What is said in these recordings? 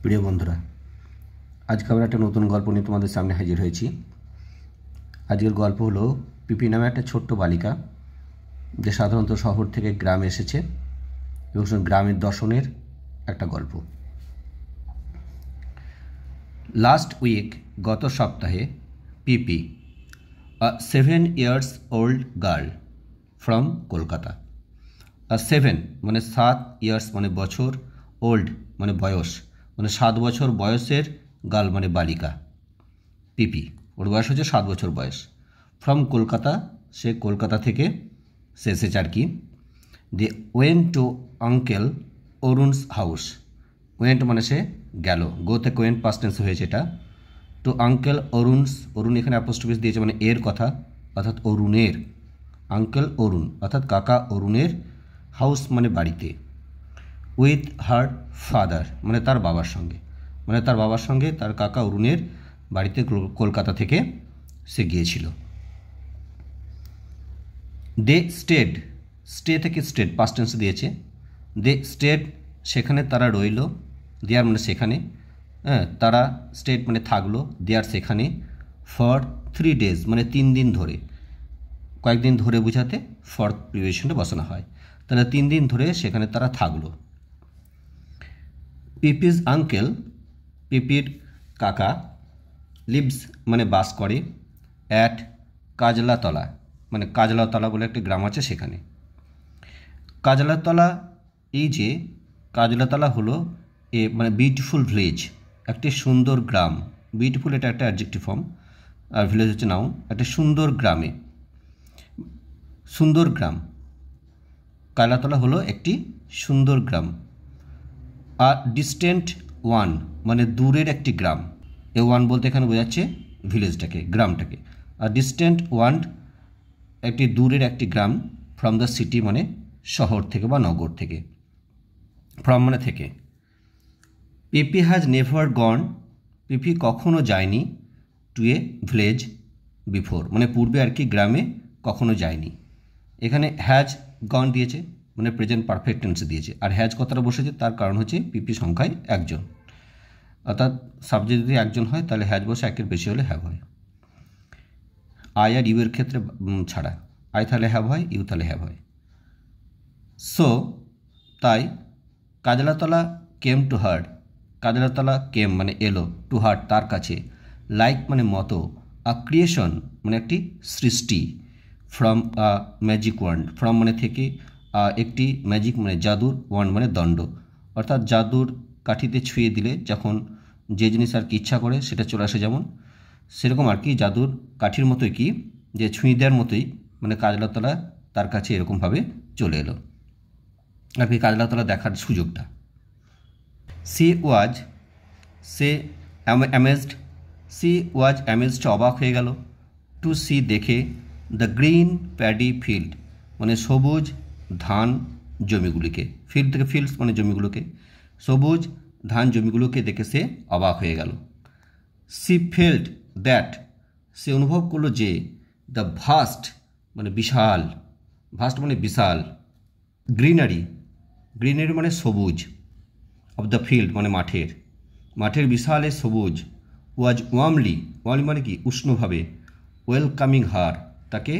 প্রিয় বন্ধুরা, আজকে আবার একটা নতুন গল্প নিয়ে তোমাদের সামনে হাজির হয়েছি। আজকের গল্প হলো পিপি নামে একটা ছোট্ট বালিকা, যে সাধারণত শহর থেকে গ্রামে এসেছে এবং গ্রামের দর্শনের একটা গল্প। লাস্ট উইক, গত সপ্তাহে, পিপি, আ 7 years old girl from Kolkata. 7 মানে 7 ইয়ার্স মানে বছর, ওল্ড মানে বয়স, মানে 7 বছর বয়সের গার্ল মানে বালিকা। পিপি, ওর বয়স হচ্ছে 7 বছর বয়স। ফ্রম কলকাতা, সে কলকাতা থেকে সে এসেছে আর কি। They went to uncle Arun's house. Went মানে সে গেল, গো থেকে ওয়েন্ট পাস্ট টেন্স হয়েছে এটা। টু আঙ্কেল অরুণস, অরুণ এখানে অ্যাপোস্ট্রফি দিয়েছে মানে এর কথা, অর্থাৎ অরুণের। আঙ্কেল অরুণ অর্থাৎ কাকা অরুণের, হাউস মানে বাড়িতে। উইথ হার ফাদার মানে তার বাবার সঙ্গে, মানে তার বাবার সঙ্গে তার কাকা অরুণের বাড়িতে কলকাতা থেকে সে গিয়েছিল। দে স্টেড, স্টে থেকে স্টেড পাস্ট টেন্সে দিয়েছে। দে স্টেড সেখানে তারা রইল, দেয়ার মানে সেখানে, হ্যাঁ তারা স্টেড মানে থাকলো, দেয়ার সেখানে। ফর 3 days মানে 3 দিন ধরে, কয়েকদিন ধরে বোঝাতে ফর প্রিভিয়েশনটা বসানো হয়, তাহলে 3 দিন ধরে সেখানে তারা থাকলো। পিপিজ আঙ্কেল, পিপির কাকা, লিভস মানে বাস করে, অ্যাট কাজলাতলা মানে কাজলাতলা বলে একটা গ্রাম আছে সেখানে। কাজলাতলা, এই যে কাজলাতলা হলো মানে বিউটিফুল ভিলেজ, একটি সুন্দর গ্রাম। বিউটিফুল এটা একটা অ্যাডজেক্টিভ ফর্ম, আর ভিলেজ হচ্ছে নাউন। একটা সুন্দর গ্রামে, সুন্দর গ্রাম, কাজলাতলা হলো একটি সুন্দর গ্রাম। আর ডিস্টেন্ট ওয়ান মানে দূরের একটি গ্রাম। এ ওয়ান বলতে এখানে বোঝাচ্ছে ভিলেজটাকে, গ্রামটাকে। আর ডিস্টেন্ট ওয়ান একটি দূরের একটি গ্রাম, ফ্রম দ্য সিটি মানে শহর থেকে বা নগর থেকে, ফ্রম মানে থেকে। পিপি হ্যাজ নেভার গন, পিপি কখনো যায়নি, টু এ ভিলেজ বিফোর মানে পূর্বে আর কি গ্রামে কখনো যায়নি। এখানে হ্যাজ গন দিয়েছে মানে প্রেজেন্ট পারফেক্ট টেন্সে দিয়েছে, আর হ্যাজ কথাটা বসেছে তার কারণ হচ্ছে পিপি সংখ্যায় একজন, অর্থাৎ সাবজেক্ট যদি একজন হয় তাহলে হ্যাজ বসে, একের বেশি হলে হ্যাভ হয়। আই আর ইউ এর ক্ষেত্রে ছাড়া, আই তাহলে হ্যাভ হয়, ইউ তাহলে হ্যাভ হয়। সো তাই কাজলাতলা কেম টু হার, কাজলাতলা কেম মানে এলো, টু হার তার কাছে, লাইক মানে মতো, আ ক্রিয়েশন মানে একটি সৃষ্টি, from a magic wand, from মানে থেকে, একটি ম্যাজিক মানে জাদুর, ওয়ান্ড মানে দণ্ড, অর্থাৎ জাদুর কাঠিতে ছুঁয়ে দিলে যখন যে জিনিস আর কি ইচ্ছা করে সেটা চলে আসে, যেমন সেরকম আর কি জাদুর কাঠির মতোই কি, যে ছুঁয়ে দেওয়ার মতোই মানে কাজলাতলা তার কাছে এরকমভাবে চলে এলো আর কি কাজলাতলা দেখার সুযোগটা। সি ওয়াজ, সে অ্যামেজড, সি ওয়াজ অ্যামেজড অবাক হয়ে গেল, টু সি দেখে, দ্য গ্রিন প্যাডি ফিল্ড মানে সবুজ ধান জমিগুলিকে, ফিল্ড থেকে ফিল্ডস মানে জমিগুলোকে, সবুজ ধান জমিগুলোকে দেখে সে অবাক হয়ে গেল। সি ফেল্ট দ্যাট, সে অনুভব করলো যে, দ্য ভাস্ট মানে বিশাল, ভাস্ট মানে বিশাল, গ্রিনারি, গ্রিনারি মানে সবুজ, অফ দ্য ফিল্ড মানে মাঠের, মাঠের বিশালে সবুজ, ওয়াজ ওয়ার্মলি, ওয়ার্মলি মানে কি উষ্ণভাবে, ওয়েলকামিং হার তাকে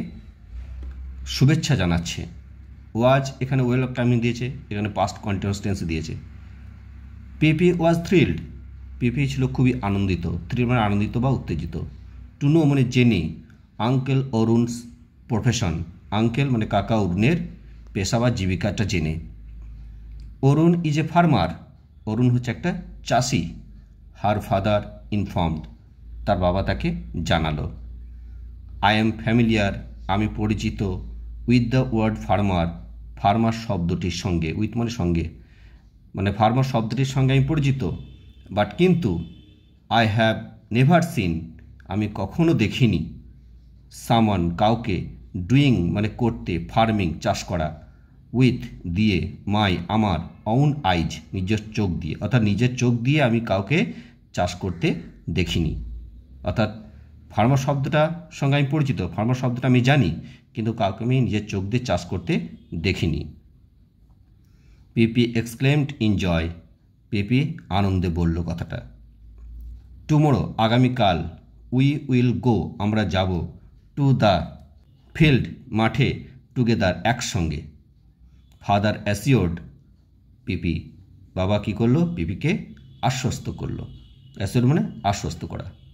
শুভেচ্ছা জানাচ্ছে। ওয়াজ এখানে ওয়েলকামিং দিয়েছে, এখানে পাস্ট কন্টিনিউয়াস টেন্স দিয়েছে। পিপি ওয়াজ থ্রিল্ড, পিপি ছিল খুবই আনন্দিত, থ্রিল্ড মানে আনন্দিত বা উত্তেজিত। টু নো মানে জেনে, আঙ্কেল অরুণস প্রফেশন, আঙ্কেল মানে কাকা অরুণের পেশা বা জীবিকাটা জেনে। অরুণ ইজ এ ফার্মার, অরুণ হচ্ছে একটা চাষি। হার ফাদার ইনফর্মড, তার বাবা তাকে জানালো। আই এম ফ্যামিলিয়ার, আমি পরিচিত, with the word farmer, farmer শব্দটির সঙ্গে, উইথ মানে সঙ্গে, মানে ফার্মার শব্দটির সঙ্গে আমি পরিচিত। বাট কিন্তু, আই হ্যাভ নেভার সিন, আমি কখনো দেখিনি, সামন কাউকে, ডুইং মানে করতে, ফার্মিং চাষ করা, উইথ দিয়ে, মাই আমার, অউন আইজ নিজের চোখ দিয়ে, অর্থাৎ নিজের চোখ দিয়ে আমি কাউকে চাষ করতে দেখিনি। অর্থাৎ ফার্মার শব্দটা সঙ্গে আমি পরিচিত, ফার্মার শব্দটা আমি জানি, কিন্তু কাউকে আমি নিজের চোখ দিয়ে চাষ করতে দেখিনি। পিপি এক্সক্লেমড ইন জয়, পেপি আনন্দে বলল কথাটা। টুমোরো আগামীকাল, উই উইল গো আমরা যাব, টু দ্য ফিল্ড মাঠে, টুগেদার একসঙ্গে। ফাদার অ্যাসিওর্ড পিপি, বাবা কী করলো, পিপিকে আশ্বস্ত করলো। অ্যাসিওর্ড মানে আশ্বস্ত করা।